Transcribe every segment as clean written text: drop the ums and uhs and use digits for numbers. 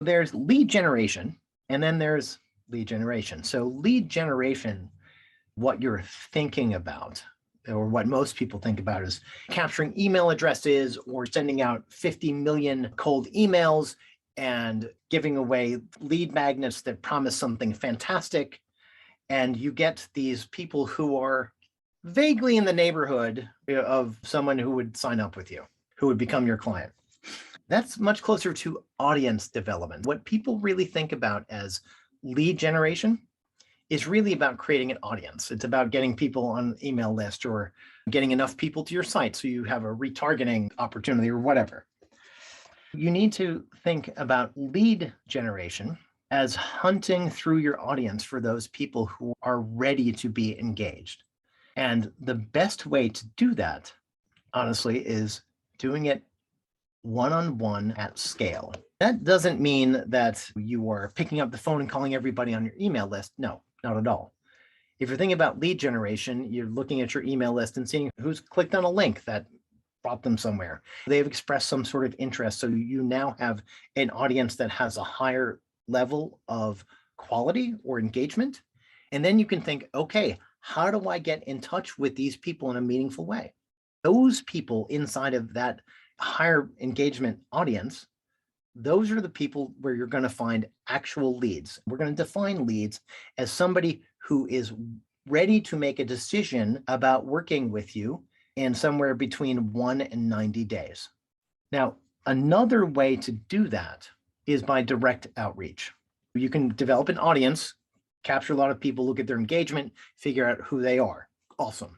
There's lead generation, and then there's lead generation. So lead generation, what you're thinking about, or what most people think about, is capturing email addresses or sending out 50 million cold emails and giving away lead magnets that promise something fantastic. And you get these people who are vaguely in the neighborhood of someone who would sign up with you, who would become your client. That's much closer to audience development. What people really think about as lead generation is really about creating an audience. It's about getting people on an email list or getting enough people to your site so you have a retargeting opportunity or whatever. You need to think about lead generation as hunting through your audience for those people who are ready to be engaged. And the best way to do that, honestly, is doing it one-on-one at scale. That doesn't mean that you are picking up the phone and calling everybody on your email list. No, not at all. If you're thinking about lead generation, you're looking at your email list and seeing who's clicked on a link that brought them somewhere. They've expressed some sort of interest. So you now have an audience that has a higher level of quality or engagement. And then you can think, okay, how do I get in touch with these people in a meaningful way? Those people inside of that higher engagement audience, those are the people where you're going to find actual leads. We're going to define leads as somebody who is ready to make a decision about working with you in somewhere between 1 and 90 days. Now, another way to do that is by direct outreach. You can develop an audience, capture a lot of people, look at their engagement, figure out who they are. Awesome.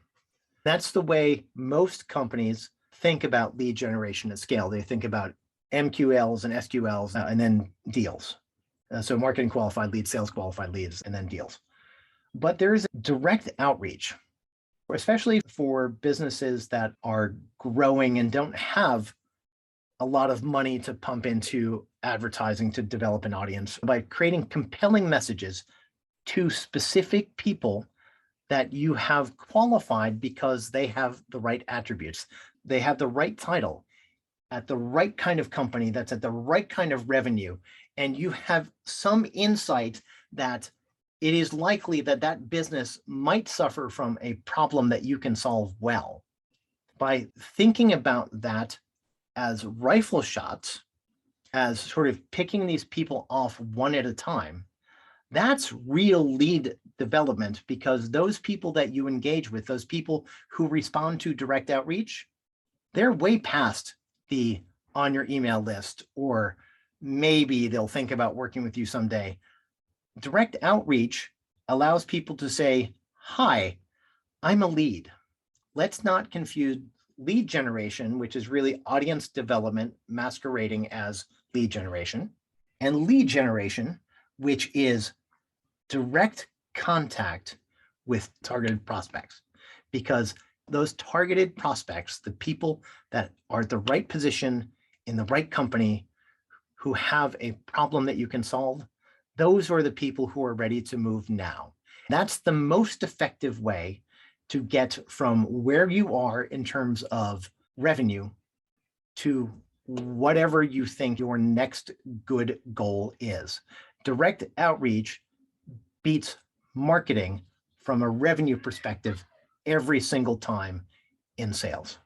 That's the way most companies think about lead generation at scale. They think about MQLs and SQLs and then deals. So marketing qualified leads, sales qualified leads, and then deals. But there is direct outreach, especially for businesses that are growing and don't have a lot of money to pump into advertising to develop an audience. By creating compelling messages to specific people that you have qualified because they have the right attributes, they have the right title at the right kind of company that's at the right kind of revenue, and you have some insight that it is likely that that business might suffer from a problem that you can solve well. By thinking about that as rifle shots, as sort of picking these people off one at a time, that's real lead development, because those people that you engage with, those people who respond to direct outreach, they're way past the on your email list, or maybe they'll think about working with you someday. Direct outreach allows people to say, hi, I'm a lead. Let's not confuse lead generation, which is really audience development masquerading as lead generation, and lead generation, which is direct contact with targeted prospects. Because those targeted prospects, the people that are at the right position in the right company, who have a problem that you can solve, those are the people who are ready to move now. That's the most effective way to get from where you are in terms of revenue to whatever you think your next good goal is. Direct outreach beats marketing from a revenue perspective every single time in sales.